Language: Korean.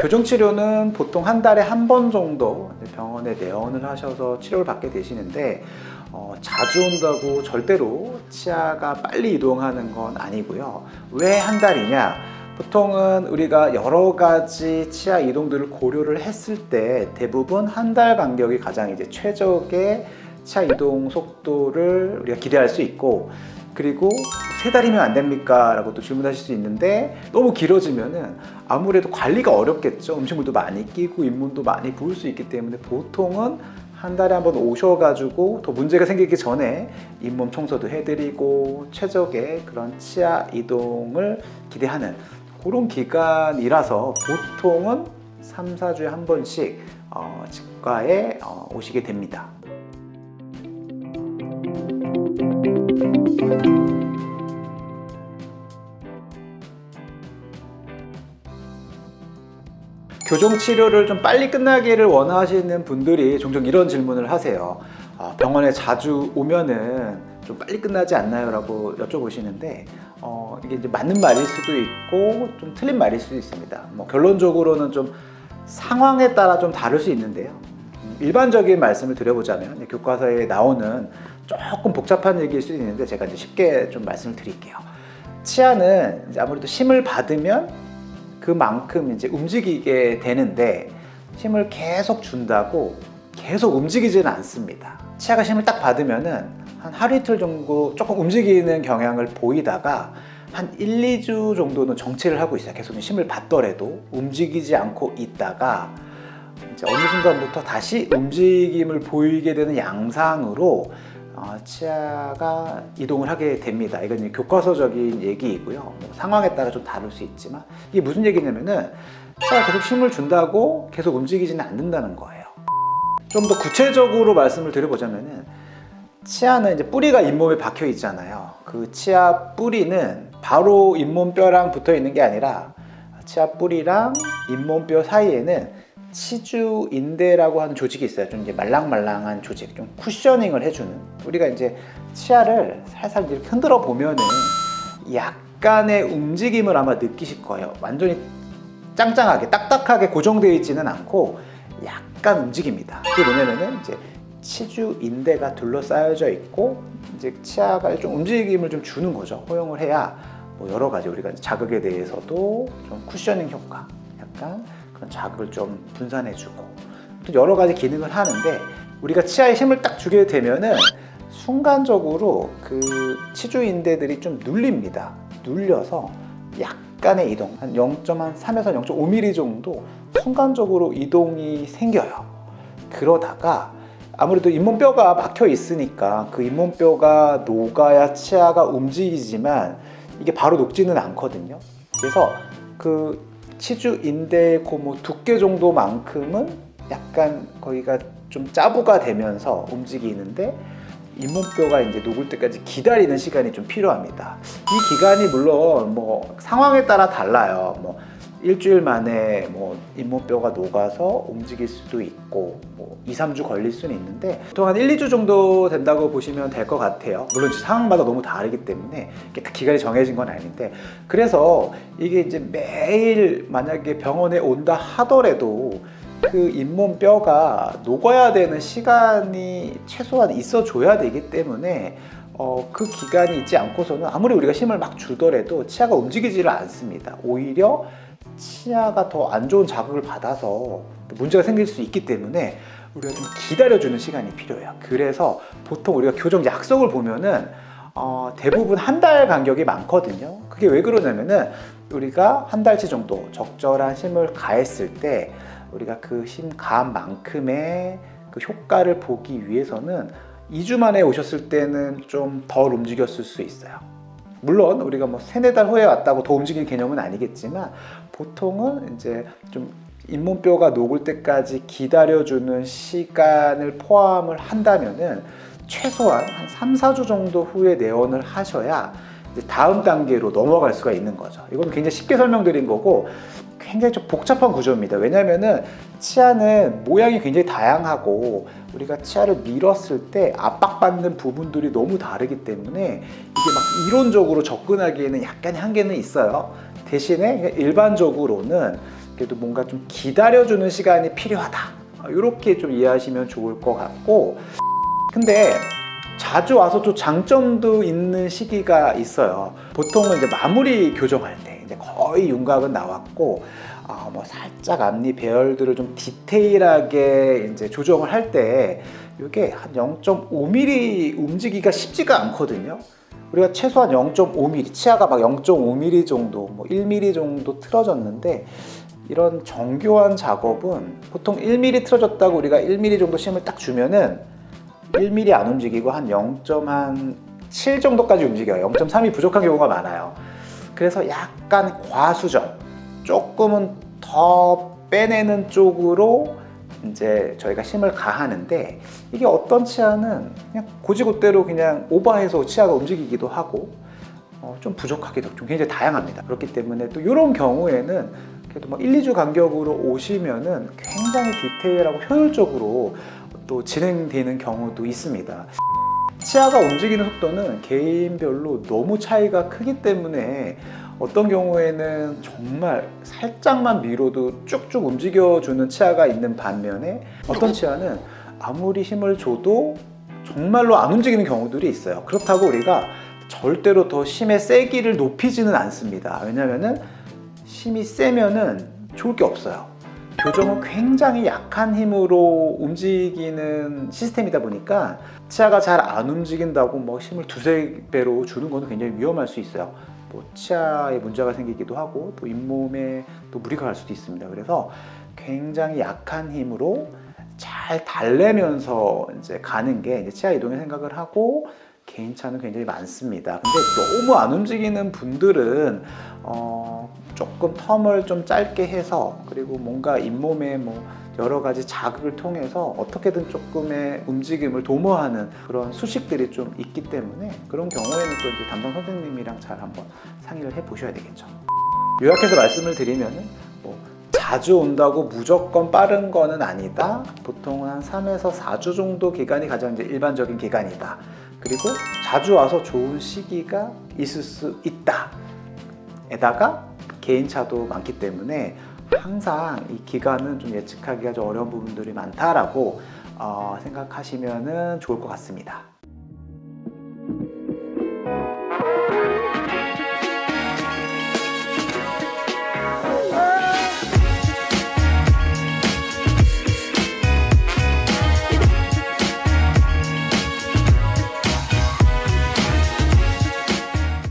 교정치료는 보통 한 달에 한 번 정도 병원에 내원을 하셔서 치료를 받게 되시는데 자주 온다고 절대로 치아가 빨리 이동하는 건 아니고요. 왜 한 달이냐? 보통은 우리가 여러 가지 치아 이동들을 고려를 했을 때 대부분 한 달 간격이 가장 이제 최적의 치아 이동 속도를 우리가 기대할 수 있고, 그리고 3달이면 안 됩니까? 라고 또 질문하실 수 있는데, 너무 길어지면은 아무래도 관리가 어렵겠죠. 음식물도 많이 끼고 잇몸도 많이 부을 수 있기 때문에 보통은 한 달에 한 번 오셔가지고 더 문제가 생기기 전에 잇몸 청소도 해드리고 최적의 그런 치아 이동을 기대하는 그런 기간이라서 보통은 3, 4주에 한 번씩 치과에 오시게 됩니다. 교정 치료를 좀 빨리 끝나기를 원하시는 분들이 종종 이런 질문을 하세요. 병원에 자주 오면은 좀 빨리 끝나지 않나요? 라고 여쭤보시는데 이게 이제 맞는 말일 수도 있고 좀 틀린 말일 수도 있습니다. 결론적으로는 좀 상황에 따라 좀 다를 수 있는데요. 일반적인 말씀을 드려보자면 교과서에 나오는 조금 복잡한 얘기일 수도 있는데 제가 이제 쉽게 좀 말씀을 드릴게요. 치아는 이제 아무래도 심을 받으면 그만큼 이제 움직이게 되는데, 힘을 계속 준다고 계속 움직이지는 않습니다. 치아가 힘을 딱 받으면은 한 하루 이틀 정도 조금 움직이는 경향을 보이다가 한 1, 2주 정도는 정체를 하고 있어요. 계속 힘을 받더라도 움직이지 않고 있다가 이제 어느 순간부터 다시 움직임을 보이게 되는 양상으로 치아가 이동을 하게 됩니다. 이건 교과서적인 얘기이고요. 상황에 따라 좀 다를 수 있지만, 이게 무슨 얘기냐면은 치아가 계속 힘을 준다고 계속 움직이지는 않는다는 거예요. 좀 더 구체적으로 말씀을 드려보자면은, 치아는 이제 뿌리가 잇몸에 박혀 있잖아요. 그 치아 뿌리는 바로 잇몸뼈랑 붙어 있는 게 아니라 치아 뿌리랑 잇몸뼈 사이에는 치주인대라고 하는 조직이 있어요. 좀 이제 말랑말랑한 조직, 좀 쿠셔닝을 해주는. 우리가 이제 치아를 살살 이렇게 흔들어 보면은 약간의 움직임을 아마 느끼실 거예요. 완전히 짱짱하게 딱딱하게 고정되어 있지는 않고 약간 움직입니다. 그게 뭐냐면은 이제 치주인대가 둘러싸여져 있고 이제 치아가 좀 움직임을 좀 주는 거죠. 허용을 해야 여러 가지 우리가 자극에 대해서도 좀 쿠셔닝 효과, 약간 그런 자극을 좀 분산해주고 또 여러 가지 기능을 하는데, 우리가 치아에 힘을 딱 주게 되면은 순간적으로 그 치주인대들이 좀 눌립니다. 눌려서 약간의 이동, 한 0.3에서 0.5mm 정도 순간적으로 이동이 생겨요. 그러다가 아무래도 잇몸뼈가 막혀 있으니까 그 잇몸뼈가 녹아야 치아가 움직이지만 이게 바로 녹지는 않거든요. 그래서 그 치주인대의 그 두께 정도만큼은 약간 거기가 좀 짜부가 되면서 움직이는데, 잇몸뼈가 이제 녹을 때까지 기다리는 시간이 좀 필요합니다. 이 기간이 물론 상황에 따라 달라요. 일주일 만에 잇몸뼈가 녹아서 움직일 수도 있고 2, 3주 걸릴 수는 있는데, 보통 한 1, 2주 정도 된다고 보시면 될 것 같아요. 물론 상황마다 너무 다르기 때문에 딱 기간이 정해진 건 아닌데, 그래서 이게 이제 매일 만약에 병원에 온다 하더라도 그 잇몸뼈가 녹아야 되는 시간이 최소한 있어줘야 되기 때문에 그 기간이 있지 않고서는 아무리 우리가 힘을 막 주더라도 치아가 움직이지를 않습니다. 오히려 치아가 더 안 좋은 자극을 받아서 문제가 생길 수 있기 때문에 우리가 좀 기다려주는 시간이 필요해요. 그래서 보통 우리가 교정 약속을 보면은 대부분 한 달 간격이 많거든요. 그게 왜 그러냐면은 우리가 한 달치 정도 적절한 힘을 가했을 때 우리가 그 힘 가한 만큼의 그 효과를 보기 위해서는 2주 만에 오셨을 때는 좀 덜 움직였을 수 있어요. 물론 우리가 3, 4달 후에 왔다고 더 움직이는 개념은 아니겠지만, 보통은 이제 좀 잇몸뼈가 녹을 때까지 기다려주는 시간을 포함을 한다면은 최소한 한 3, 4주 정도 후에 내원을 하셔야 이제 다음 단계로 넘어갈 수가 있는 거죠. 이건 굉장히 쉽게 설명드린 거고 굉장히 좀 복잡한 구조입니다. 왜냐면은 치아는 모양이 굉장히 다양하고 우리가 치아를 밀었을 때 압박받는 부분들이 너무 다르기 때문에 이게 막 이론적으로 접근하기에는 약간의 한계는 있어요. 대신에 일반적으로는 그래도 뭔가 좀 기다려주는 시간이 필요하다. 이렇게 좀 이해하시면 좋을 것 같고, 근데 자주 와서 좀 장점도 있는 시기가 있어요. 보통은 이제 마무리 교정할 때 이제 거의 윤곽은 나왔고, 뭐 살짝 앞니 배열들을 좀 디테일하게 이제 조정을 할 때 이게 한 0.5mm 움직이기가 쉽지가 않거든요. 우리가 최소한 0.5mm, 치아가 막 0.5mm 정도, 뭐 1mm 정도 틀어졌는데, 이런 정교한 작업은 보통 1mm 틀어졌다고 우리가 1mm 정도 심을 딱 주면은 1mm 안 움직이고 한 0.7 정도까지 움직여요. 0.3이 부족한 경우가 많아요. 그래서 약간 과수정, 조금은 더 빼내는 쪽으로 이제 저희가 심을 가하는데, 이게 어떤 치아는 그냥 고지고대로 그냥 오버해서 치아가 움직이기도 하고, 좀 부족하기도 좀 굉장히 다양합니다. 그렇기 때문에 또 이런 경우에는 그래도 막 1, 2주 간격으로 오시면은 굉장히 디테일하고 효율적으로 또 진행되는 경우도 있습니다. 치아가 움직이는 속도는 개인별로 너무 차이가 크기 때문에 어떤 경우에는 정말 살짝만 밀어도 쭉쭉 움직여주는 치아가 있는 반면에, 어떤 치아는 아무리 힘을 줘도 정말로 안 움직이는 경우들이 있어요. 그렇다고 우리가 절대로 더 힘의 세기를 높이지는 않습니다. 왜냐면은 힘이 세면은 좋을 게 없어요. 교정은 굉장히 약한 힘으로 움직이는 시스템이다 보니까 치아가 잘 안 움직인다고 뭐 힘을 두세 배로 주는 것은 굉장히 위험할 수 있어요. 뭐 치아에 문제가 생기기도 하고 또 잇몸에 또 무리가 갈 수도 있습니다. 그래서 굉장히 약한 힘으로 잘 달래면서 이제 가는 게 이제 치아 이동의 생각을 하고, 개인차는 굉장히 많습니다. 근데 너무 안 움직이는 분들은 조금 텀을 좀 짧게 해서, 그리고 뭔가 잇몸에 뭐 여러 가지 자극을 통해서 어떻게든 조금의 움직임을 도모하는 그런 수식들이 좀 있기 때문에, 그런 경우에는 또 이제 담당 선생님이랑 잘 한번 상의를 해 보셔야 되겠죠. 요약해서 말씀을 드리면은, 뭐 자주 온다고 무조건 빠른 거는 아니다. 보통 한 3에서 4주 정도 기간이 가장 이제 일반적인 기간이다. 그리고 자주 와서 좋은 시기가 있을 수 있다. 에다가 개인차도 많기 때문에 항상 이 기간은 좀 예측하기가 좀 어려운 부분들이 많다라고 생각하시면 좋을 것 같습니다.